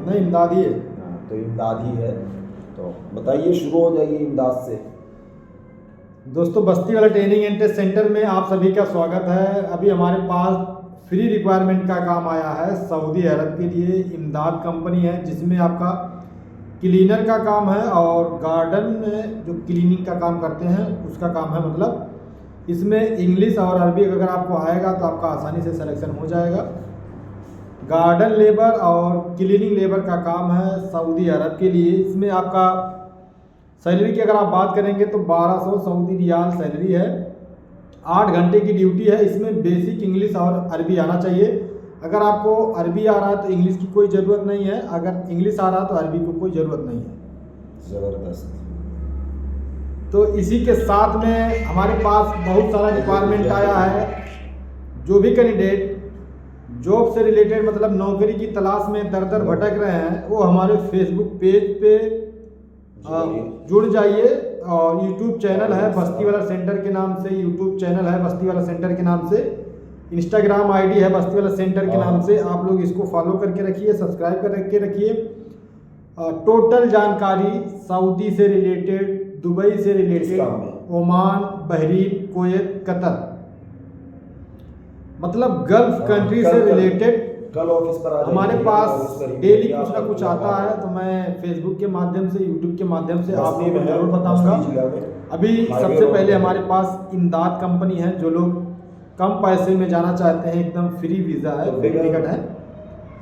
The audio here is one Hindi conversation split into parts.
नहीं, इमदादी है। हाँ, तो इमदादी है। तो बताइए, शुरू हो जाइए इमदाद से। दोस्तों, बस्ती वाला ट्रेनिंग एंड टेस्ट सेंटर में आप सभी का स्वागत है। अभी हमारे पास फ्री रिक्वायरमेंट का काम आया है सऊदी अरब के लिए। इमदाद कंपनी है जिसमें आपका क्लीनर का काम है और गार्डन में जो क्लीनिंग का काम करते हैं उसका काम है। मतलब इसमें इंग्लिश और अरबी अगर आपको आएगा तो आपका आसानी से सिलेक्शन हो जाएगा। गार्डन लेबर और क्लीनिंग लेबर का काम है सऊदी अरब के लिए। इसमें आपका सैलरी की अगर आप बात करेंगे तो 1200 सऊदी रियाल सैलरी है। 8 घंटे की ड्यूटी है। इसमें बेसिक इंग्लिश और अरबी आना चाहिए। अगर आपको अरबी आ रहा है तो इंग्लिश की कोई ज़रूरत नहीं है, अगर इंग्लिश आ रहा है तो अरबी की कोई ज़रूरत नहीं है। ज़बरदस्त। तो इसी के साथ में हमारे पास बहुत सारा रिक्वायरमेंट आया है। जो भी कैंडिडेट जॉब से रिलेटेड मतलब नौकरी की तलाश में दर दर भटक रहे हैं वो हमारे फेसबुक पेज पे जुड़ जाइए। और यूट्यूब चैनल है बस्ती वाला सेंटर के नाम से, यूट्यूब चैनल है बस्ती वाला सेंटर के नाम से, इंस्टाग्राम आईडी है बस्ती वाला सेंटर के नाम से। आप लोग इसको फॉलो करके रखिए, सब्सक्राइब करके रखिए। टोटल जानकारी सऊदी से रिलेटेड, दुबई से related, Oman, Bahrain, Kuwait, Qatar, मतलब गल्फ कंट्री से रिलेटेड कल ऑफिस पर आ हमारे पास डेली कुछ ना कुछ आता है। तो मैं फेसबुक के माध्यम से, यूट्यूब के माध्यम से आप लोगों को जरूर बताऊंगा। अभी सबसे पहले हमारे पास इमदाद कंपनी है। जो लोग कम पैसे में जाना चाहते हैं, एकदम फ्री वीज़ा है, फ्री टिकट है।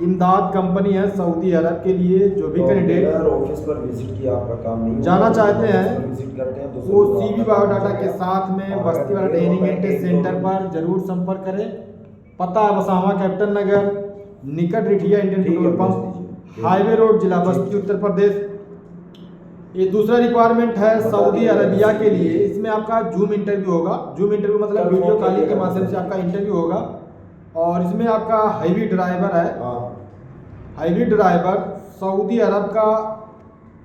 इमदाद कंपनी है सऊदी अरब के लिए। जो भी कैंडिडेट ऑफिस पर विजिट किया, आपका काम नहीं जाना चाहते हैं विजिट करते हैं वो CV बायोडाटा के साथ में बस्ती वाला ट्रेनिंग एंड टेस्ट सेंटर पर जरूर संपर्क करें। पता है बसावा कैप्टन नगर, निकट Rithiya Indian petrol pump, highway road, जिला बस्ती, उत्तर प्रदेश। ये दूसरा रिक्वायरमेंट है सऊदी अरबिया के लिए। इसमें आपका जूम इंटरव्यू होगा। जूम इंटरव्यू मतलब वीडियो कॉलिंग के माध्यम से आपका इंटरव्यू होगा। और इसमें आपका हाईवी ड्राइवर है। हाईवी ड्राइवर सऊदी अरब का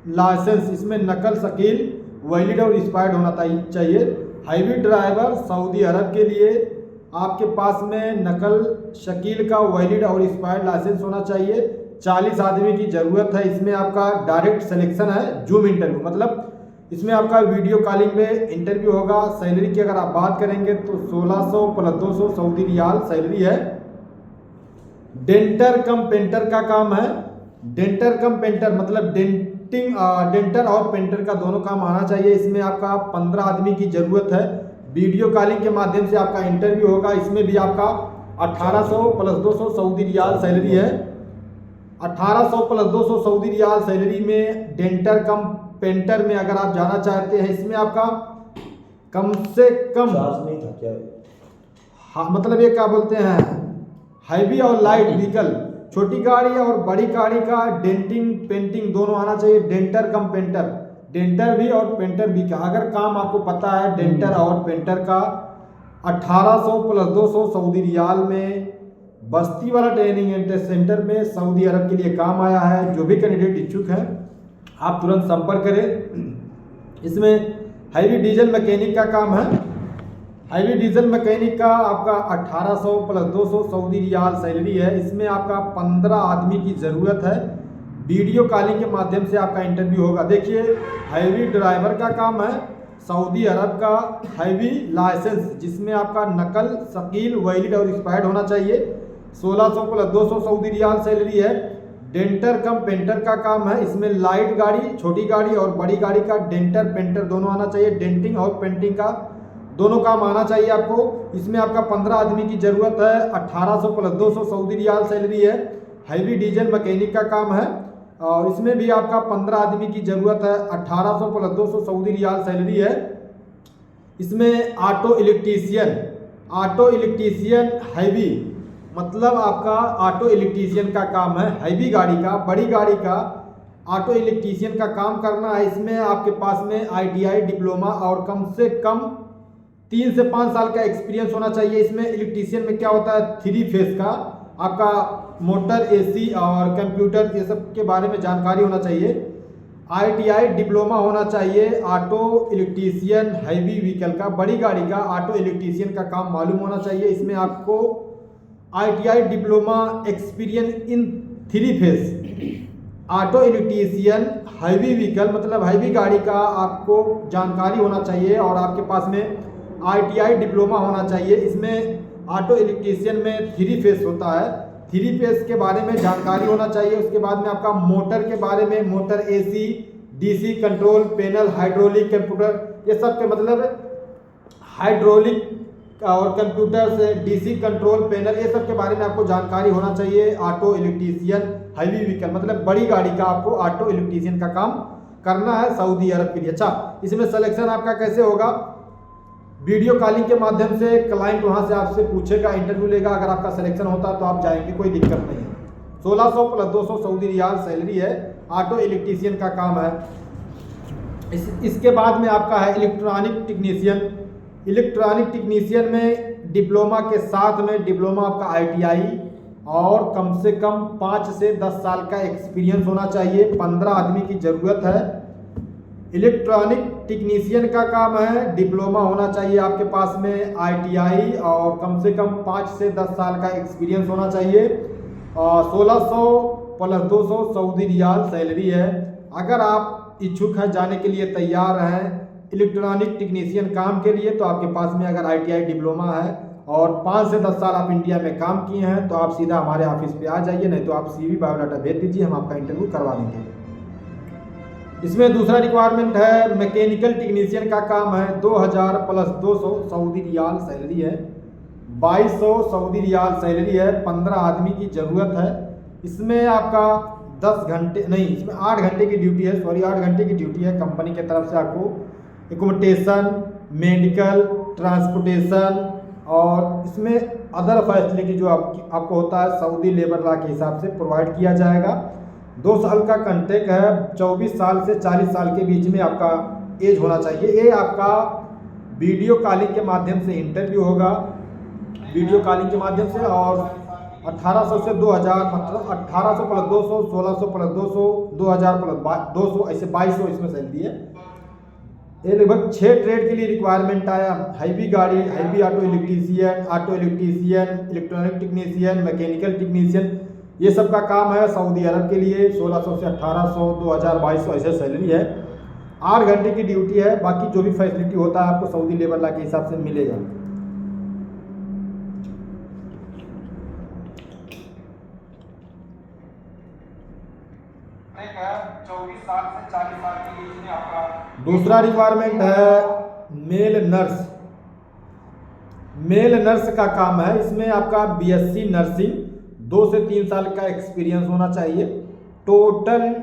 लाइसेंस, इसमें नकल, शकील, वैलिड और एक्सपायर्ड होना चाहिए। हाईवी ड्राइवर सऊदी अरब के लिए आपके पास में नकल, शकील का वैलिड और एक्सपायर्ड लाइसेंस होना चाहिए। 40 आदमी की ज़रूरत है। इसमें आपका डायरेक्ट सिलेक्शन है, जूम इंटरव्यू मतलब इसमें आपका वीडियो कॉलिंग में इंटरव्यू होगा। सैलरी की अगर आप बात करेंगे तो 1600 + 200 सऊदी रियाल सैलरी है। डेंटर कम पेंटर का काम है। डेंटर कम पेंटर मतलब डेंटर और पेंटर का दोनों काम आना चाहिए। इसमें आपका 15 आदमी की ज़रूरत है। वीडियो कॉलिंग के माध्यम से आपका इंटरव्यू होगा। इसमें भी आपका 1800 + 200 सऊदी रियाल सैलरी है। 1800 + 200 सऊदी रियाल सैलरी में डेंटर कम पेंटर में अगर आप जाना चाहते हैं, इसमें आपका कम से कम चार्ज नहीं था क्या? हाँ, मतलब ये क्या बोलते हैं, हैवी और लाइट व्हीकल, छोटी गाड़ी और बड़ी गाड़ी का डेंटिंग पेंटिंग दोनों आना चाहिए। डेंटर कम पेंटर, डेंटर भी और पेंटर भी का अगर काम आपको पता है डेंटर और पेंटर का, 1800 + 200 सऊदी रियाल में बस्ती वाला ट्रेनिंग एंड टेस्ट सेंटर में सऊदी अरब के लिए काम आया है। जो भी कैंडिडेट इच्छुक है आप तुरंत संपर्क करें। इसमें हैवी डीजल मैकेनिक का काम है। हैवी डीजल मैकेनिक का आपका 1800 + 200 सऊदी रियाल सैलरी है। इसमें आपका 15 आदमी की ज़रूरत है। वीडियो कॉलिंग के माध्यम से आपका इंटरव्यू होगा। देखिए, हैवी ड्राइवर का काम है सऊदी अरब का। हैवी लाइसेंस जिसमें आपका नकल, शकील, वैलिड और एक्सपायर्ड होना चाहिए। 1600 + 200 सऊदी रियाल सैलरी है। डेंटर कम पेंटर का काम है। इसमें लाइट गाड़ी, छोटी गाड़ी और बड़ी गाड़ी का डेंटर पेंटर दोनों आना चाहिए। डेंटिंग और पेंटिंग का दोनों काम आना चाहिए आपको। इसमें आपका 15 आदमी की ज़रूरत है। 1800 + 200 सऊदी रियाल सैलरी है। हैवी डीजल मैकेनिक का काम है और इसमें भी आपका 15 आदमी की ज़रूरत है। 1800 + 200 सऊदी रियाल सैलरी है। इसमें ऑटो इलेक्ट्रीशियन हैवी मतलब आपका ऑटो इलेक्ट्रीशियन का काम है। हैवी गाड़ी का, बड़ी गाड़ी का ऑटो इलेक्ट्रीशियन का काम करना है। इसमें आपके पास में ITI डिप्लोमा और कम से कम 3 से 5 साल का एक्सपीरियंस होना चाहिए। इसमें इलेक्ट्रीशियन में क्या होता है, 3 फेज का आपका मोटर, AC और कंप्यूटर, ये सब के बारे में जानकारी होना चाहिए। ITI डिप्लोमा होना चाहिए। ऑटो इलेक्ट्रीशियन हैवी व्हीकल का, बड़ी गाड़ी का ऑटो इलेक्ट्रीशियन का काम मालूम होना चाहिए। इसमें आपको ITI diploma, experience in 3 phase auto electrician heavy vehicle, मतलब हैवी गाड़ी का आपको जानकारी होना चाहिए और आपके पास में ITI डिप्लोमा होना चाहिए। इसमें ऑटो इलेक्ट्रीशियन में 3 फेस होता है, 3 फेस के बारे में जानकारी होना चाहिए। उसके बाद में आपका मोटर के बारे में, motor AC DC control panel, hydraulic, computer, ये सब के मतलब हाइड्रोलिक और कंप्यूटर से DC कंट्रोल पैनल, ये सब के बारे में आपको जानकारी होना चाहिए। ऑटो इलेक्ट्रीशियन हैवी व्हीकल मतलब बड़ी गाड़ी का आपको ऑटो इलेक्ट्रीशियन का काम करना है सऊदी अरब के लिए। अच्छा, इसमें सिलेक्शन आपका कैसे होगा? वीडियो कॉलिंग के माध्यम से क्लाइंट वहां से आपसे पूछेगा, इंटरव्यू लेगा। अगर आपका सिलेक्शन होता है तो आप जाएंगे, कोई दिक्कत नहीं है। 1600 + 200 सऊदी रियाल सैलरी है, ऑटो इलेक्ट्रीशियन का काम है। इसके बाद में आपका है इलेक्ट्रॉनिक टेक्नीशियन। इलेक्ट्रॉनिक टेक्नीशियन में डिप्लोमा के साथ में डिप्लोमा आपका ITI और कम से कम 5 से 10 साल का एक्सपीरियंस होना चाहिए। 15 आदमी की ज़रूरत है। इलेक्ट्रॉनिक टेक्नीशियन का काम है, डिप्लोमा होना चाहिए आपके पास में, ITI और कम से कम 5 से 10 साल का एक्सपीरियंस होना चाहिए। 1600 + 200 सऊदी रियाल सैलरी है। अगर आप इच्छुक हैं, जाने के लिए तैयार हैं इलेक्ट्रॉनिक टेक्नीशियन काम के लिए, तो आपके पास में अगर ITI डिप्लोमा है और 5 से 10 साल आप इंडिया में काम किए हैं तो आप सीधा हमारे ऑफिस पे आ जाइए, नहीं तो आप CV बायोडाटा भेज दीजिए, हम आपका इंटरव्यू करवा देंगे। इसमें दूसरा रिक्वायरमेंट है मैकेनिकल टेक्नीशियन का काम है। 2000 + 200 सऊदी रियाल सैलरी है, 2200 सऊदी रियाल सैलरी है। 15 आदमी की ज़रूरत है। इसमें आपका 10 घंटे नहीं, इसमें 8 घंटे की ड्यूटी है, 8 घंटे की ड्यूटी है। कंपनी की तरफ से आपको एकोमोडेशन, मेडिकल, ट्रांसपोर्टेशन और इसमें अदर फैसिलिटी जो आपको होता है सऊदी लेबर लॉ के हिसाब से प्रोवाइड किया जाएगा। 2 साल का कॉन्ट्रैक्ट है। 24 साल से 40 साल के बीच में आपका एज होना चाहिए। ये आपका वीडियो कॉलिंग के माध्यम से इंटरव्यू होगा, वीडियो कॉलिंग के माध्यम से। और 1800 से 2000 मतलब 1800 + 200, 1600 + 200, 2000 + 200, ऐसे 2200 इसमें सैलरी है। ये लगभग 6 ट्रेड के लिए रिक्वायरमेंट आया। हैवी गाड़ी, heavy auto electrician, electronic technician, mechanical technician, ये सब का काम है सऊदी अरब के लिए। 1600 से 1800, 2000, 2200 ऐसे सैलरी है। 8 घंटे की ड्यूटी है। बाकी जो भी फैसिलिटी होता है आपको सऊदी लेबर लॉ के हिसाब से मिलेगा। दूसरा रिक्वायरमेंट है मेल नर्स। मेल नर्स का काम है। इसमें आपका BSc नर्सिंग 2 से 3 साल का एक्सपीरियंस होना चाहिए। टोटल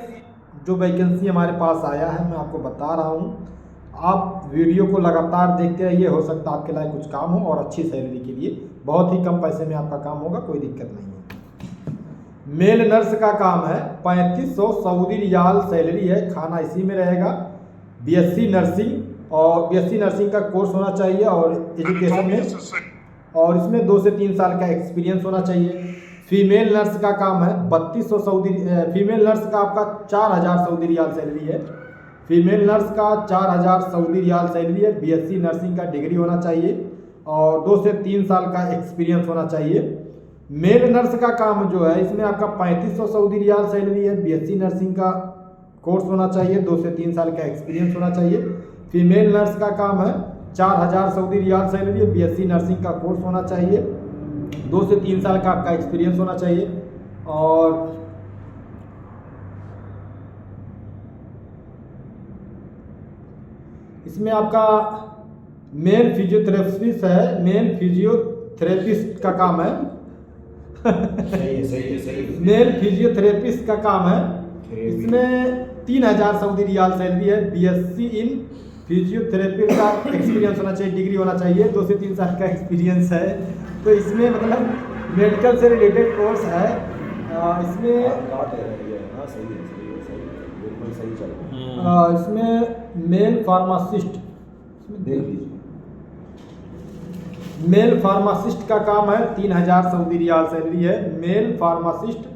जो वैकेंसी हमारे पास आया है मैं आपको बता रहा हूँ, आप वीडियो को लगातार देखते रहिए, हो सकता है आपके लिए कुछ काम हो और अच्छी सैलरी के लिए। बहुत ही कम पैसे में आपका काम होगा, कोई दिक्कत नहीं है। मेल नर्स का काम है, 3500 सऊदी रियाल सैलरी है, खाना इसी में रहेगा। BSc नर्सिंग और BSc नर्सिंग का कोर्स होना चाहिए और एजुकेशन में, और इसमें 2 से 3 साल का एक्सपीरियंस होना चाहिए। फीमेल नर्स का काम है, 3200 सऊदी, फीमेल नर्स का आपका 4000 सऊदी रियाल सैलरी है। फीमेल नर्स का 4000 सऊदी रियाल सैलरी है। BSc नर्सिंग का डिग्री होना चाहिए और 2 से 3 साल का एक्सपीरियंस होना चाहिए। मेल नर्स का काम जो है इसमें आपका 3500 सऊदी रियाल सैलरी है। BSc नर्सिंग का कोर्स होना चाहिए, 2 से 3 साल का एक्सपीरियंस होना चाहिए। फीमेल नर्स का काम है, 4000 सऊदी रियाल सैलरी है। BSc नर्सिंग का कोर्स होना चाहिए, 2 से 3 साल का आपका एक्सपीरियंस होना चाहिए। और इसमें आपका मेल फिजियोथेरेपिस्ट है, मेल फिजियोथेरेपिस्ट का काम है। सही। मेल फिजियोथेरेपिस्ट का काम है। इसमें 3000 सऊदी रियाल सैलरी है। BSc इन फिजियोथेरेपी का एक्सपीरियंस होना चाहिए, डिग्री होना चाहिए, 2 से 3 साल का एक्सपीरियंस है। तो इसमें मतलब मेडिकल से रिलेटेड कोर्स है। इसमें इसमें मेल फार्मासिस्ट, देख लीजिए, मेल फार्मासिस्ट का काम है, 3000 सऊदी रियाल सैलरी है। Male pharmacist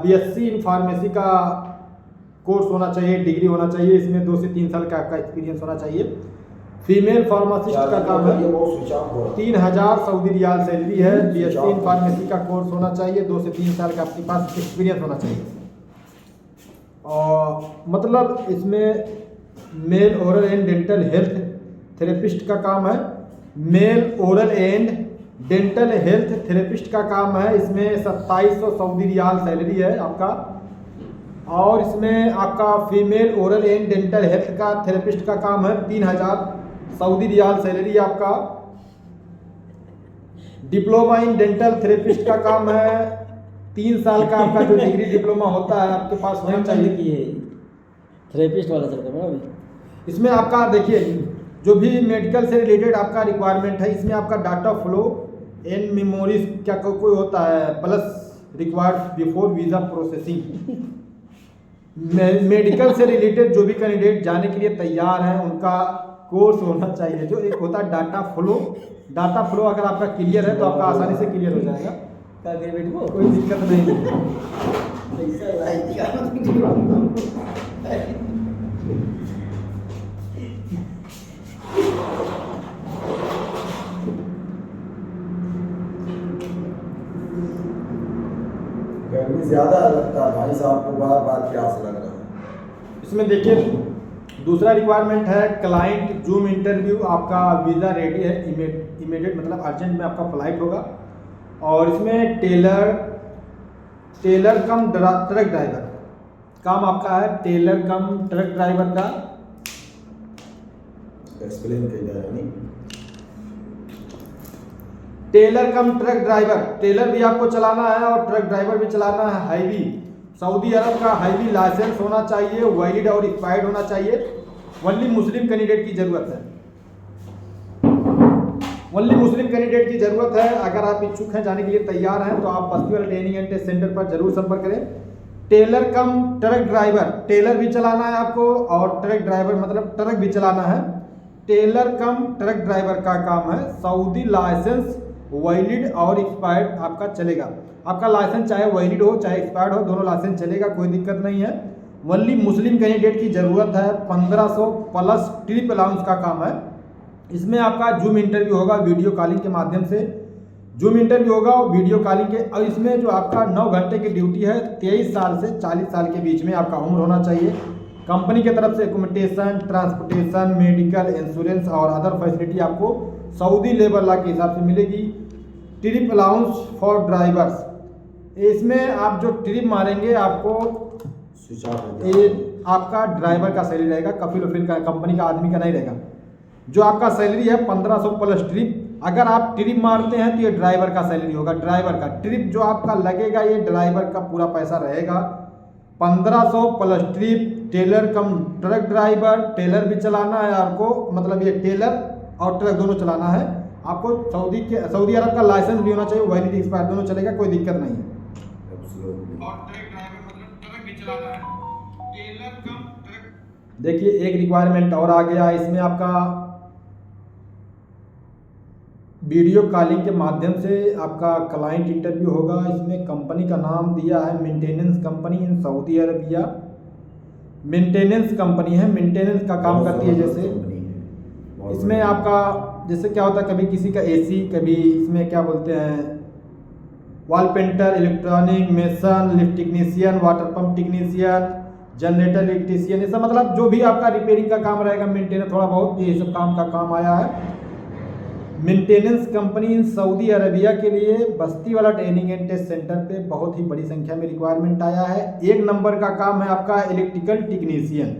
BSc in pharmacy का कोर्स होना चाहिए, डिग्री होना चाहिए। इसमें 2 से 3 साल का आपका एक्सपीरियंस होना चाहिए। फीमेल फार्मासिस्ट का काम है, 3000 सऊदी रियाल सैलरी है। BSc इन फार्मेसी का कोर्स होना चाहिए, 2 से 3 साल का आपके पास एक्सपीरियंस होना चाहिए। और मतलब इसमें male oral and dental health therapist का काम है। Male oral and dental health therapist का काम है। इसमें 2700 सऊदी रियाल सैलरी है आपका। और इसमें आपका female oral and dental health का थेरेपिस्ट का काम है, 3000 सऊदी रियाल सैलरी है आपका। डिप्लोमा इन डेंटल थेरेपिस्ट का काम है, 3 साल का आपका जो डिग्री डिप्लोमा होता है आपके पास होना चाहिए। की है थेरेपिस्ट वाला चलता है ना। इसमें आपका देखिए जो भी मेडिकल से रिलेटेड आपका रिक्वायरमेंट है, इसमें आपका डाटा फ्लो एंड मेमोरीज क्या कोई होता है plus required before visa processing. Medical से रिलेटेड जो भी कैंडिडेट जाने के लिए तैयार हैं उनका कोर्स होना चाहिए। जो एक होता है डाटा फ्लो अगर आपका क्लियर है तो आपका आसानी से क्लियर हो जाएगा, कोई दिक्कत नहीं है। गर्मी ज़्यादा लगता है भाई साहब को, बार बार प्यास लग रहा है। इसमें देखिए दूसरा रिक्वायरमेंट है क्लाइंट जूम इंटरव्यू। आपका वीज़ा रेडी है, इमीडिएट मतलब अर्जेंट में आपका फ्लाइट होगा। और इसमें टेलर कम ट्रक ड्राइवर काम आपका है, टेलर कम ट्रक ड्राइवर का। एक्सप्लेन किया जाए नहीं। टेलर कम ट्रक ड्राइवर, टेलर भी आपको चलाना है और ट्रक ड्राइवर भी चलाना है। हाईवी सऊदी अरब का हाईवी लाइसेंस होना चाहिए, वैलिड और एक्सपायर्ड होना चाहिए। ओनली मुस्लिम कैंडिडेट की ज़रूरत है, ओनली मुस्लिम कैंडिडेट की ज़रूरत है। अगर आप इच्छुक हैं जाने के लिए तैयार हैं तो आप बस्ती वाला ट्रेनिंग एंड टेस्ट सेंटर पर जरूर संपर्क करें। टेलर कम ट्रक ड्राइवर, टेलर भी चलाना है आपको और ट्रक ड्राइवर मतलब ट्रक भी चलाना है। टेलर कम ट्रक ड्राइवर का काम है। सऊदी लाइसेंस वैलिड और एक्सपायर्ड आपका चलेगा। आपका लाइसेंस चाहे वैलिड हो चाहे एक्सपायर्ड हो, दोनों लाइसेंस चलेगा, कोई दिक्कत नहीं है। ओनली मुस्लिम कैंडिडेट की ज़रूरत है। 1500 प्लस ट्रिप अलाउंस का काम है। इसमें आपका जूम इंटरव्यू होगा वीडियो कॉलिंग के माध्यम से, जूम इंटरव्यू होगा और वीडियो कॉलिंग के। और इसमें जो आपका 9 घंटे की ड्यूटी है, 23 साल से 40 साल के बीच में आपका उम्र होना चाहिए। कंपनी की तरफ से एकोमोडेशन, ट्रांसपोर्टेशन, मेडिकल, इंश्योरेंस और अदर फैसिलिटी आपको सऊदी लेबर लॉ के हिसाब से मिलेगी। ट्रिप अलाउंस फॉर ड्राइवर्स, इसमें आप जो ट्रिप मारेंगे आपको ये आपका ड्राइवर का सैलरी रहेगा, कफिल वफिल का कंपनी का आदमी का नहीं रहेगा। जो आपका सैलरी है 1500 प्लस ट्रिप। अगर आप ट्रिप मारते हैं तो ये ड्राइवर का सैलरी होगा, ड्राइवर का ट्रिप जो आपका लगेगा ये ड्राइवर का पूरा पैसा रहेगा। 1500 प्लस ट्रिप, टेलर कम ट्रक ड्राइवर, टेलर भी चलाना है आपको, मतलब ये टेलर और ट्रक दोनों चलाना है आपको। सऊदी अरब का लाइसेंस भी होना चाहिए, वैलिड एक्सपायर दोनों चलेगा, कोई दिक्कत नहीं है। और ट्रक ड्राइवर मतलब ट्रक भी चलाना है, टेलर कम ट्रक। देखिए एक रिक्वायरमेंट और आ गया, इसमें आपका वीडियो कॉलिंग के माध्यम से आपका क्लाइंट इंटरव्यू होगा। इसमें कंपनी का नाम दिया है maintenance company in Saudi Arabia. Maintenance company है, मेंटेनेंस का काम करती है। जैसे इसमें आपका जैसे क्या होता है, कभी किसी का एसी, कभी इसमें क्या बोलते हैं wall painter, electronic, mason, lift technician, water pump technician, generator electrician, ये सब मतलब जो भी आपका रिपेयरिंग का काम रहेगा, मेंटेनेंस थोड़ा बहुत ये सब काम का काम आया है। Maintenance company in Saudi Arabia के लिए बस्ती वाला ट्रेनिंग एंड टेस्ट सेंटर पे बहुत ही बड़ी संख्या में रिक्वायरमेंट आया है। 1 नंबर का काम है आपका इलेक्ट्रिकल टेक्नीशियन।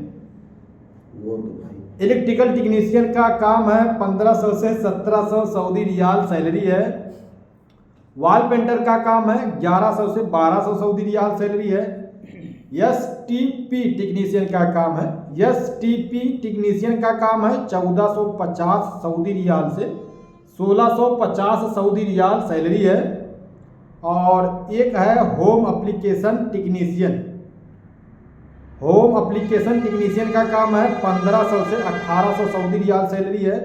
इलेक्ट्रिकल टेक्नीशियन का काम है 1500 से 1700 सऊदी रियाल सैलरी है। वॉल पेंटर का काम है 1100 से 1200 सऊदी रियाल सैलरी है। एसटीपी टेक्नीशियन का काम है, एसटीपी टेक्नीशियन का काम है 1450 सऊदी रियाल से 1650 सऊदी रियाल सैलरी है। और एक है home application technician. Home application technician का काम है 1500 से 1800 सऊदी रियाल सैलरी है।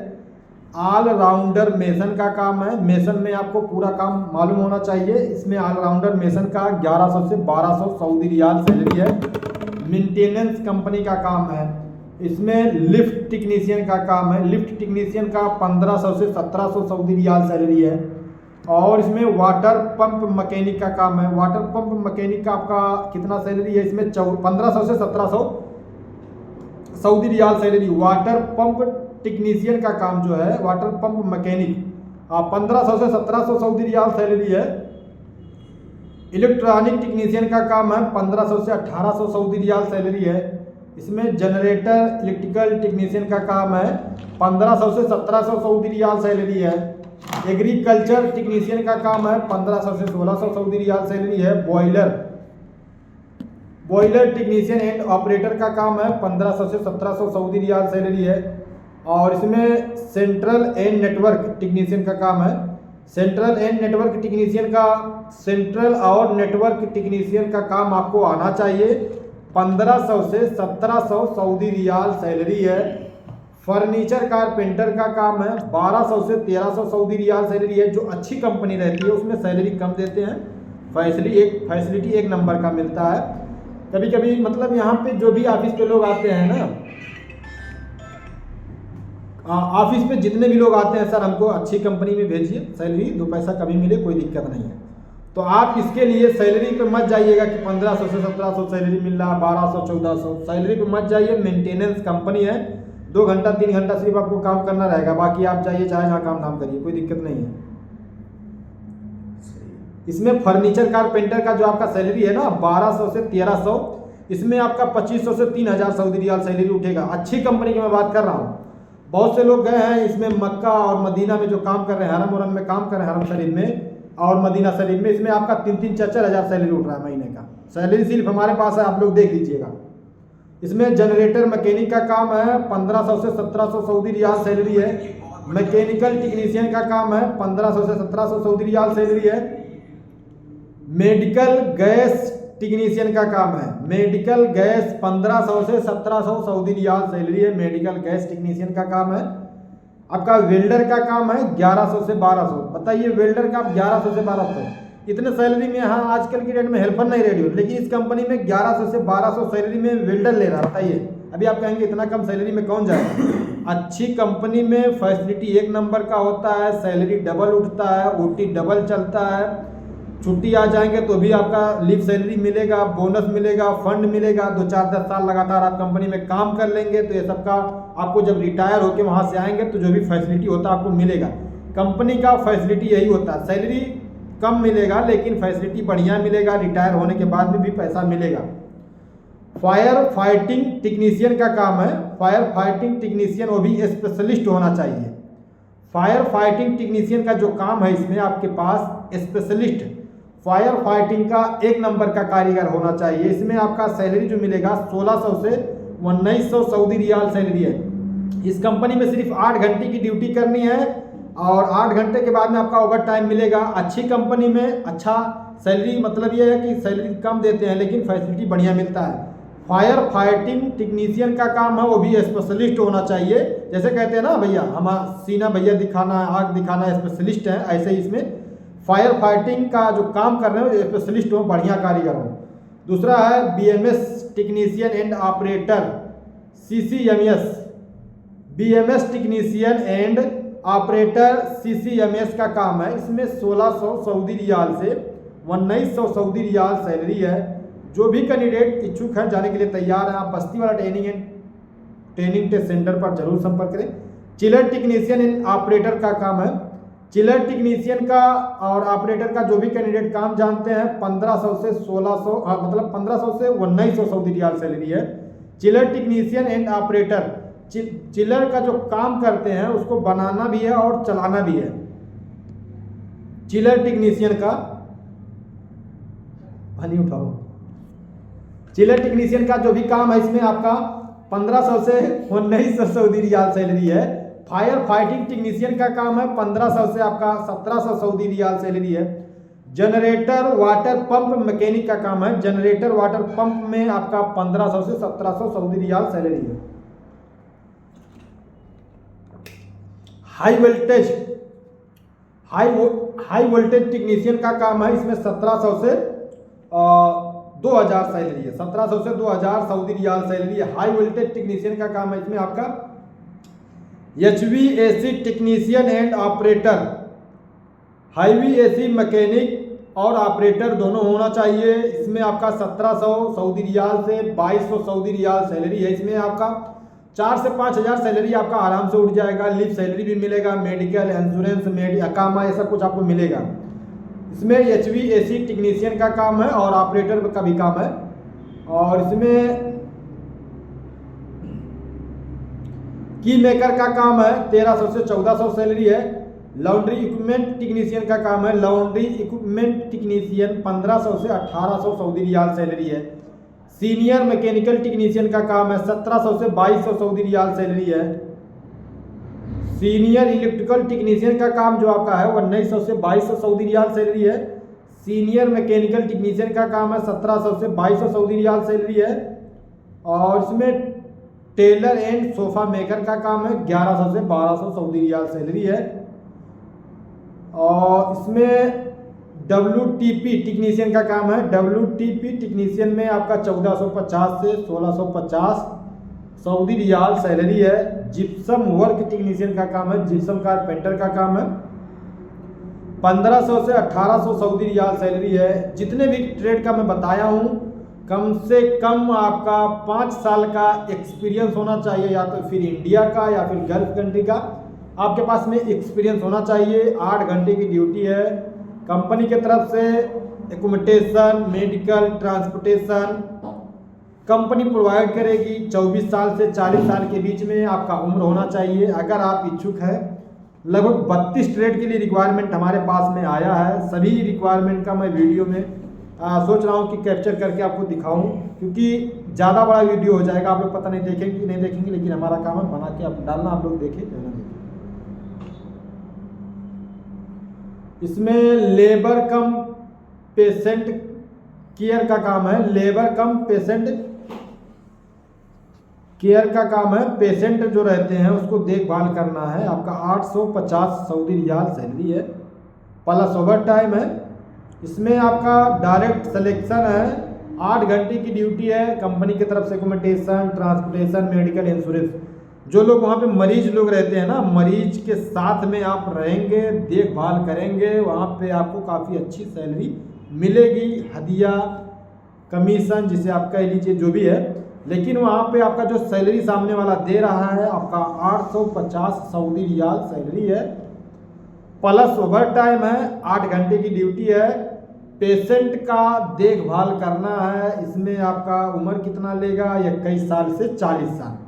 ऑल राउंडर मेसन का काम है, मेसन में आपको पूरा काम मालूम होना चाहिए। इसमें ऑल राउंडर मेसन का 1100 से 1200 सऊदी रियाल सैलरी है। मेंटेनेंस कंपनी का काम है, इसमें लिफ्ट टेक्नीशियन का काम है, लिफ्ट टेक्नीशियन का 1500 से 1700 सऊदी रियाल सैलरी है। और इसमें वाटर पंप मैकेनिक का काम है। वाटर पंप मैकेनिक का आपका कितना सैलरी है इसमें? 1500 से 1700 Saudi riyal salary. Water pump technician का काम जो है, वाटर पंप मैकेनिक, 1500 से 1700 सऊदी रियाल सैलरी है। इलेक्ट्रॉनिक टेक्नीशियन का काम है, 1500 से 1800 सऊदी रियाल सैलरी है। इसमें जनरेटर इलेक्ट्रिकल टेक्नीशियन का काम है, 1500 से 1700 सऊदी रियाल सैलरी है। एग्रीकल्चर टेक्नीशियन का काम है, 1500 से 1600 सऊदी रियाल सैलरी है। बॉयलर टेक्नीशियन एंड ऑपरेटर का काम है, 1500 से 1700 सऊदी रियाल सैलरी है। और इसमें सेंट्रल एंड नेटवर्क टेक्नीशियन का काम है। सेंट्रल और नेटवर्क टेक्नीशियन का काम आपको आना चाहिए। 1500 से 1700 सऊदी रियाल सैलरी है। फर्नीचर कारपेंटर का काम है, 1200 से 1300 सऊदी रियाल सैलरी है। जो अच्छी कंपनी रहती है उसमें सैलरी कम देते हैं, फैसिलिटी एक नंबर का मिलता है। कभी कभी मतलब यहाँ पे जो भी ऑफिस पे लोग आते हैं ना, ऑफिस पे जितने भी लोग आते हैं, सर हमको अच्छी कंपनी में भेजिए, सैलरी 2 पैसा कभी मिले, कोई दिक्कत नहीं है। तो आप इसके लिए सैलरी पे मत जाइएगा कि 1500 से 1700 सैलरी मिल रहा है, 1200 1400 सैलरी पे मत जाइए। मेंटेनेंस कंपनी है, 2 घंटा 3 घंटा सिर्फ आपको काम करना रहेगा, बाकी आप जाइए चाहे जहाँ काम धाम करिए, कोई दिक्कत नहीं है। इसमें फर्नीचर कारपेंटर का जो आपका सैलरी है ना 1200 से 1300, इसमें आपका 2500 से 3000 सऊदी रियाल सैलरी उठेगा। अच्छी कंपनी की मैं बात कर रहा हूँ। बहुत से लोग गए हैं इसमें मक्का और मदीना में जो काम कर रहे हैं, हरम उरम में काम कर रहे हैं, हरम शरीफ में और मदीना शरीफ में, इसमें आपका 3-3 4-4 हज़ार सैलरी उठ रहा है महीने का। सैलरी सिर्फ हमारे पास है, आप लोग देख लीजिएगा। इसमें जनरेटर मैकेनिक का काम है, 1500 से 1700 सऊदी रियाल सैलरी है। मैकेनिकल टेक्नीशियन का काम है, 1500 से 1700 सऊदी रियाल सैलरी है। मेडिकल गैस टेक्नीशियन का काम है, मेडिकल गैस 1500 से 1700 सऊदी रियाल सैलरी है। मेडिकल गैस टेक्नीशियन का काम है। आपका वेल्डर का काम है 1100 से 1200। बताइए वेल्डर का 1100 से 1200 इतने सैलरी में, हाँ आजकल की डेट में हेल्पर नहीं रेडी हो, लेकिन इस कंपनी में 1100 से 1200 सैलरी में वेल्डर ले रहा है। बताइए अभी आप कहेंगे इतना कम सैलरी में कौन जाएगा? अच्छी कंपनी में फैसिलिटी एक नंबर का होता है, सैलरी डबल उठता है, ओटी डबल चलता है, छुट्टी आ जाएंगे तो भी आपका लीव सैलरी मिलेगा, बोनस मिलेगा, फंड मिलेगा। 2-4-10 साल लगातार आप कंपनी में काम कर लेंगे तो ये सबका आपको जब रिटायर होकर वहाँ से आएंगे तो जो भी फैसिलिटी होता है आपको मिलेगा। कंपनी का फैसिलिटी यही होता है, सैलरी कम मिलेगा लेकिन फैसिलिटी बढ़िया मिलेगा, रिटायर होने के बाद में भी पैसा मिलेगा। फायर फाइटिंग टेक्नीशियन का काम है, फायर फाइटिंग टेक्नीशियन वो भी स्पेशलिस्ट होना चाहिए। फायर फाइटिंग टेक्नीशियन का जो काम है इसमें आपके पास स्पेशलिस्ट फायर फाइटिंग का एक नंबर का कारीगर होना चाहिए। इसमें आपका सैलरी जो मिलेगा 1600 से 1900 सऊदी रियाल सैलरी है। इस कंपनी में सिर्फ 8 घंटे की ड्यूटी करनी है और 8 घंटे के बाद में आपका ओवर टाइम मिलेगा। अच्छी कंपनी में अच्छा सैलरी, मतलब ये है कि सैलरी कम देते हैं लेकिन फैसिलिटी बढ़िया मिलता है। फायर फाइटिंग टेक्नीशियन का काम है वो भी स्पेशलिस्ट होना चाहिए। जैसे कहते हैं ना भैया हम सीना भैया दिखाना, आग दिखाना स्पेशलिस्ट है, ऐसे ही इसमें फायर फाइटिंग का जो काम कर रहे हो स्पेशलिस्ट हो, बढ़िया कारीगर हो। दूसरा है BMS technician and operator, CCMS, BMS technician and operator CCMS का काम है। इसमें 1600 सऊदी रियाल से 1900 सऊदी रियाल सैलरी है। जो भी कैंडिडेट इच्छुक है जाने के लिए तैयार है, आप बस्ती वाला ट्रेनिंग टेस्ट सेंटर पर जरूर संपर्क करें। चिलर टेक्नीशियन एंड ऑपरेटर का काम है। चिलर टेक्नीशियन का और ऑपरेटर का जो भी कैंडिडेट काम जानते हैं 1500 से 1600 मतलब 1500 से 1900 सऊदी रियाल सैलरी है। Chiller technician and operator, chiller का जो काम करते हैं उसको बनाना भी है और चलाना भी है। चिलर टेक्नीशियन का पानी उठाओ, चिलर टेक्नीशियन का जो भी काम है इसमें आपका 1500 से 1900 सऊदी रियाल सैलरी है। फायर फाइटिंग टेक्नीशियन का काम है 1500 से आपका 1700 सऊदी रियाल सैलरी है। जनरेटर वाटर पंप मैकेनिक का काम है, जनरेटर वाटर पंप में आपका 1500 से 1700 सऊदी रियाल सैलरी है। हाई वोल्टेज टेक्नीशियन का काम है, इसमें 1700 से 2000 सैलरी है, 1700 से 2000 सऊदी रियाल सैलरी है। हाई वोल्टेज टेक्नीशियन का काम है, इसमें आपका HVAC technician and operator, heavy AC mechanic और ऑपरेटर दोनों होना चाहिए। इसमें आपका 1700 सऊदी रियाल से 2200 सऊदी रियाल सैलरी है। इसमें आपका 4 से 5 हज़ार सैलरी आपका आराम से उठ जाएगा। लिव सैलरी भी मिलेगा, मेडिकल इंश्योरेंस, अकामा, ये सब कुछ आपको मिलेगा। इसमें HVAC टेक्नीशियन का काम है और ऑपरेटर का भी काम है। और इसमें की मेकर का काम है, 1300 से 1400 सैलरी है। लॉन्ड्री इक्विपमेंट टेक्नीशियन का काम है, लॉन्ड्री इक्विपमेंट टेक्नीशियन 1500 से 1800 सऊदी रियाल सैलरी है। सीनियर मैकेनिकल टेक्नीशियन का काम है, 1700 से 2200 सऊदी रियाल सैलरी है। सीनियर इलेक्ट्रिकल टेक्नीशियन का काम जो आपका है वो 1900 से 2200 सऊदी रियाल सैलरी है। सीनियर मैकेनिकल टेक्नीशियन का काम है, 1700 से 2200 सऊदी रियाल सैलरी है। और इसमें टेलर एंड सोफा मेकर का काम है, 1100 से 1200 सऊदी रियाल सैलरी है। और इसमें WTP टेक्नीशियन का काम है। WTP टेक्नीशियन में आपका 1450 से 1650 सऊदी रियाल सैलरी है। जिप्सम वर्क टेक्नीशियन का काम है, जिप्सम कारपेंटर का काम है, 1500 से 1800 सऊदी रियाल सैलरी है। जितने भी ट्रेड का मैं बताया हूँ, कम से कम आपका 5 साल का एक्सपीरियंस होना चाहिए, या तो फिर इंडिया का या फिर गल्फ कंट्री का आपके पास में एक्सपीरियंस होना चाहिए। 8 घंटे की ड्यूटी है। कंपनी के तरफ से accommodation, medical, transportation company provide करेगी। 24 साल से 40 साल के बीच में आपका उम्र होना चाहिए। अगर आप इच्छुक हैं, लगभग 32 ट्रेड के लिए रिक्वायरमेंट हमारे पास में आया है। सभी रिक्वायरमेंट का मैं वीडियो में सोच रहा हूँ कि कैप्चर करके आपको दिखाऊं, क्योंकि ज़्यादा बड़ा वीडियो हो जाएगा। आप लोग पता नहीं देखेंगे कि नहीं देखेंगे, लेकिन हमारा काम है बना के आप डालना, आप लोग देखें या ना देखें। इसमें लेबर कम पेशेंट केयर का काम है। लेबर कम पेशेंट केयर का काम है। पेशेंट जो रहते हैं उसको देखभाल करना है। आपका 850 सऊदी रियाल सैलरी है, प्लस ओवर टाइम है। इसमें आपका डायरेक्ट सिलेक्शन है। 8 घंटे की ड्यूटी है। कंपनी की तरफ से एकोमोडेशन, ट्रांसपोर्टेशन, मेडिकल इंश्योरेंस। जो लोग वहाँ पे मरीज लोग रहते हैं ना, मरीज के साथ में आप रहेंगे, देखभाल करेंगे, वहाँ पे आपको काफ़ी अच्छी सैलरी मिलेगी। हदिया, कमीशन जिसे आप कह लीजिए, जो भी है। लेकिन वहाँ पे आपका जो सैलरी सामने वाला दे रहा है, आपका 850 सऊदी रियाल सैलरी है, प्लस ओवर टाइम है। 8 घंटे की ड्यूटी है। पेशेंट का देखभाल करना है। इसमें आपका उम्र कितना लेगा? 21 साल से 40 साल।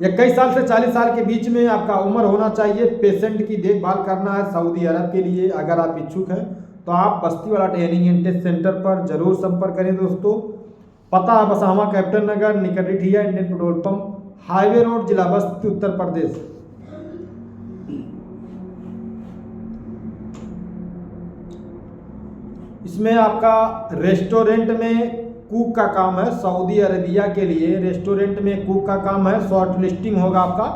21 साल से 40 साल के बीच में आपका उम्र होना चाहिए। पेशेंट की देखभाल करना है सऊदी अरब के लिए। अगर आप इच्छुक हैं तो आप बस्तीवाला ट्रेनिंग एंड टेस्ट सेंटर पर जरूर संपर्क करें दोस्तों। पता है बसामा, कैप्टन नगर, निकट Rithiya Indian petrol pump, highway road, जिला बस्ती, उत्तर प्रदेश। इसमें आपका रेस्टोरेंट में कुक का काम है। सऊदी अरबिया के लिए रेस्टोरेंट में कुक का काम है। शॉर्ट लिस्टिंग होगा आपका,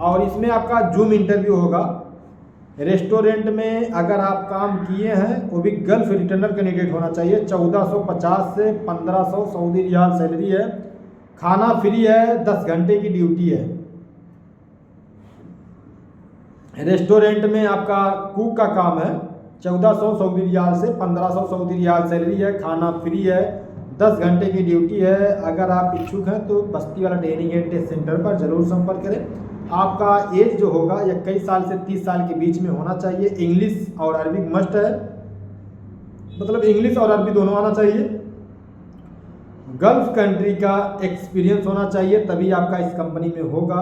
और इसमें आपका जूम इंटरव्यू होगा। रेस्टोरेंट में अगर आप काम किए हैं, वो भी गल्फ रिटर्नर कैंडिडेट होना चाहिए। 1450 से 1500 सऊदी रियाल सैलरी है। खाना फ्री है। 10 घंटे की ड्यूटी है। रेस्टोरेंट में आपका कुक का काम है। 1400 सऊदी रियाल से 1500 सऊदी रियाल सैलरी है। खाना फ्री है। 10 घंटे की ड्यूटी है। अगर आप इच्छुक हैं तो बस्तीवाला ट्रेनिंग एंड टेस्ट सेंटर पर जरूर संपर्क करें। आपका एज जो होगा 21 साल से 30 साल के बीच में होना चाहिए। इंग्लिश और अरबी मस्ट है, मतलब इंग्लिश और अरबी दोनों आना चाहिए। गल्फ कंट्री का एक्सपीरियंस होना चाहिए, तभी आपका इस कंपनी में होगा।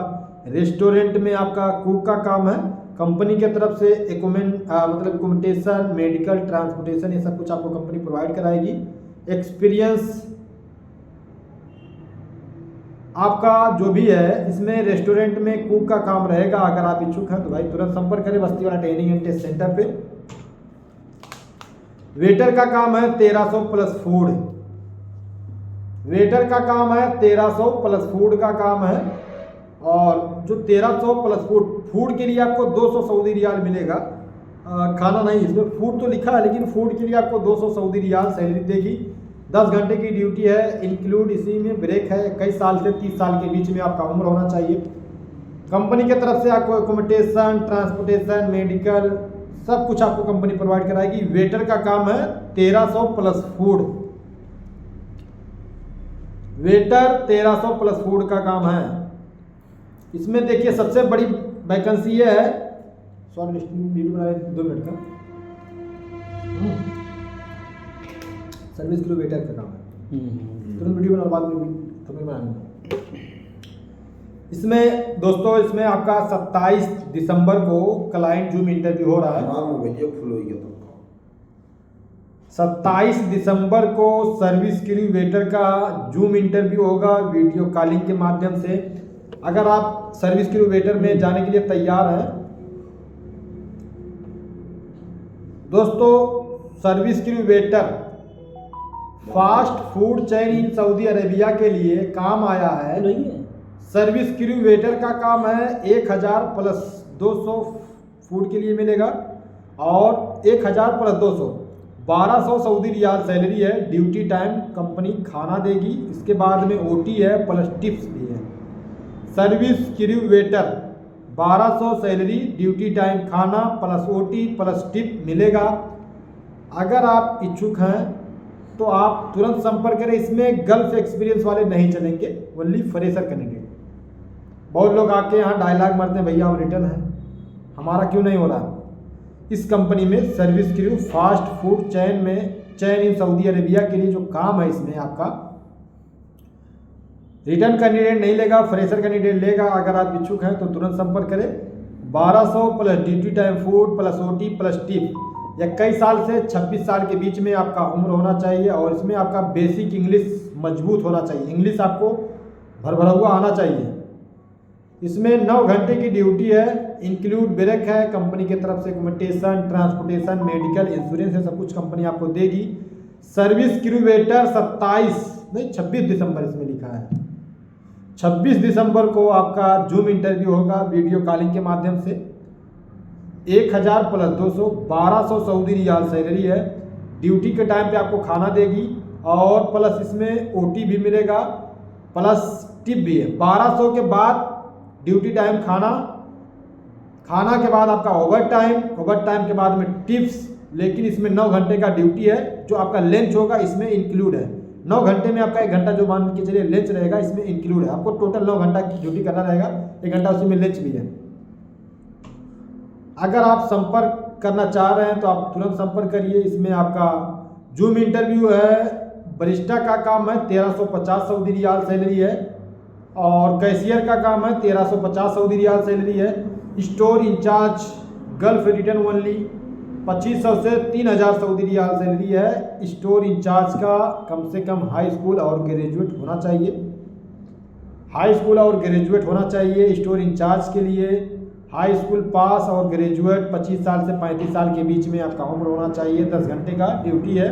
रेस्टोरेंट में आपका कुक का काम है। कंपनी के तरफ से मतलब एकोमोडेशन, मेडिकल, ट्रांसपोर्टेशन, ये सब कुछ आपको कंपनी प्रोवाइड कराएगी। एक्सपीरियंस आपका जो भी है, इसमें रेस्टोरेंट में कुक का काम रहेगा। अगर आप इच्छुक हैं तो भाई तुरंत संपर्क करें बस्तीवाला ट्रेनिंग एंड टेस्ट सेंटर पे। वेटर का काम है 1300 प्लस फूड। वेटर का काम है 1300 प्लस फूड का काम है। और जो 1300 प्लस फूड के लिए आपको 200 सऊदी रियाल मिलेगा। खाना नहीं, इसमें फूड तो लिखा है, लेकिन फूड के लिए आपको 200 सऊदी रियाल सैलरी देगी। 10 घंटे की ड्यूटी है। इंक्लूड इसी में ब्रेक है। 21 साल से 30 साल के बीच में आपका उम्र होना चाहिए। कंपनी के तरफ से आपको एकोमोडेशन, ट्रांसपोर्टेशन, मेडिकल, सब कुछ आपको कंपनी प्रोवाइड कराएगी। वेटर का काम है 1300 plus food, waiter 1300 plus food का काम है। इसमें देखिए सबसे बड़ी वैकेंसी ये है, सॉरी वीडियो बना रहे 2 मिनट का, सर्विस के लिए वेटर का काम है। तुरंत वीडियो बना, बाद में भी थंबनेल बनाना। इसमें दोस्तों इसमें आपका 27 दिसंबर को क्लाइंट जूम इंटरव्यू हो रहा है। हाँ भैया फुल हो गया तो 27 दिसंबर को सर्विस क्रू वेटर का जूम इंटरव्यू होगा वीडियो कॉलिंग के माध्यम से। अगर आप सर्विस क्रू वेटर में जाने के लिए तैयार हैं दोस्तों, service crew waiter fast food chain in Saudi Arabia के लिए काम आया है। सर्विस क्रू वेटर का काम है 1000 प्लस 200 फूड के लिए मिलेगा और 1000 प्लस 200 1200 सऊदी रियाल सैलरी है। ड्यूटी टाइम कंपनी खाना देगी, इसके बाद में ओटी है प्लस टिप्स भी है। Service crew waiter 1200 salary, duty time खाना प्लस ओटी प्लस टिप मिलेगा। अगर आप इच्छुक हैं तो आप तुरंत संपर्क करें। इसमें गल्फ एक्सपीरियंस वाले नहीं चलेंगे, ओनली फ्रेशर कैंडिडेट। बहुत लोग आके यहाँ डायलॉग मारते हैं भैया हम रिटर्न है, हमारा क्यों नहीं हो रहा। इस कंपनी में service crew fast food chain in Saudi Arabia के लिए जो काम है, इसमें आपका रिटर्न कैंडिडेट नहीं लेगा, फ्रेशर कैंडिडेट लेगा। अगर आप इच्छुक हैं तो तुरंत संपर्क करें। 1200 plus duty time food plus OT plus tip. 21 साल से 26 साल के बीच में आपका उम्र होना चाहिए और इसमें आपका बेसिक इंग्लिश मजबूत होना चाहिए, इंग्लिश आपको भरभरा हुआ आना चाहिए। इसमें 9 घंटे की ड्यूटी है, इंक्लूड ब्रेक है, कंपनी की तरफ से एकोमोडेशन, ट्रांसपोर्टेशन, मेडिकल, इंश्योरेंस है, सब कुछ कंपनी आपको देगी। सर्विस क्रू वेटर 26 दिसंबर इसमें लिखा है। 26 दिसंबर को आपका जूम इंटरव्यू होगा वीडियो कॉलिंग के माध्यम से। 1000 प्लस 200 1200 सऊदी रियाल सैलरी है। ड्यूटी के टाइम पे आपको खाना देगी और प्लस इसमें ओटी भी मिलेगा प्लस टिप भी है। 1200 के बाद ड्यूटी टाइम खाना के बाद आपका ओवर टाइम के बाद में टिप्स। लेकिन इसमें 9 घंटे का ड्यूटी है, जो आपका लंच होगा इसमें इंक्लूड है। 9 घंटे में आपका 1 घंटा जो मान के चलिए लंच रहेगा, इसमें इंक्लूड है। आपको टोटल 9 घंटा की ड्यूटी करना रहेगा, 1 घंटा उसी में लंच भी है। अगर आप संपर्क करना चाह रहे हैं तो आप तुरंत संपर्क करिए। इसमें आपका जूम इंटरव्यू है, बरिस्टा का काम है 1350 सऊदी रियाल सैलरी है और कैशियर का काम है 1350 सऊदी रियाल सैलरी है। Store incharge gulf return only 2500 से 3000 सऊदी रियाल सैलरी है। स्टोर इंचार्ज का कम से कम हाई स्कूल और ग्रेजुएट होना चाहिए, हाई स्कूल और ग्रेजुएट होना चाहिए। स्टोर इंचार्ज के लिए हाई स्कूल पास और ग्रेजुएट 25 साल से 35 साल के बीच में आपका उम्र होना चाहिए। 10 घंटे का ड्यूटी है।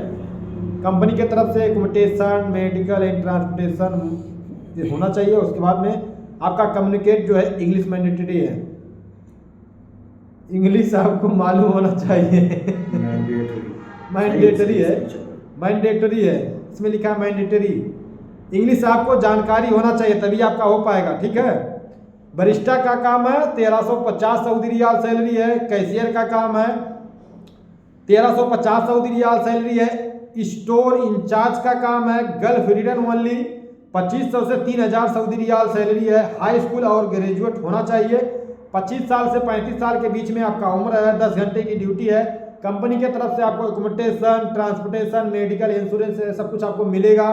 कंपनी की तरफ से एकोमोडेशन, मेडिकल एंड ट्रांसपोर्टेशन होना चाहिए। उसके बाद में आपका कम्युनिकेट जो है इंग्लिश मैंडेटरी है, इंग्लिश आपको मालूम होना चाहिए। मैंडेटरी है, इसमें लिखा है मैंडेटरी। इंग्लिश आपको जानकारी होना चाहिए तभी आपका हो पाएगा, ठीक है। बरिस्टा का काम है 1350 सऊदी रियाल सैलरी है। कैशियर का काम है 1350 सऊदी रियाल सैलरी है। स्टोर इंचार्ज का काम है गल्फ रिटर्न ओनली 2500 से 3000 सऊदी रियाल सैलरी है। हाई स्कूल और ग्रेजुएट होना चाहिए। 25 साल से 35 साल के बीच में आपका उम्र है। 10 घंटे की ड्यूटी है। कंपनी की तरफ से आपको एकोमोडेशन, ट्रांसपोर्टेशन, मेडिकल, इंश्योरेंस सब कुछ आपको मिलेगा।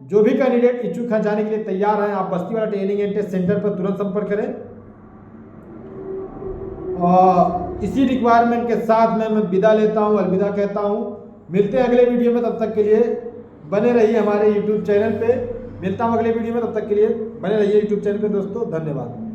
जो भी कैंडिडेट इच्छुक हैं, जाने के लिए तैयार हैं, आप बस्ती वाला ट्रेनिंग एंड टेस्ट सेंटर पर तुरंत संपर्क करें। और इसी रिक्वायरमेंट के साथ मैं विदा लेता हूं, अलविदा कहता हूं। मिलते हैं अगले वीडियो में, तब तक के लिए बने रहिए हमारे यूट्यूब चैनल पे। मिलता हूं अगले वीडियो में, तब तक के लिए बने रहिए यूट्यूब चैनल पे दोस्तों। धन्यवाद।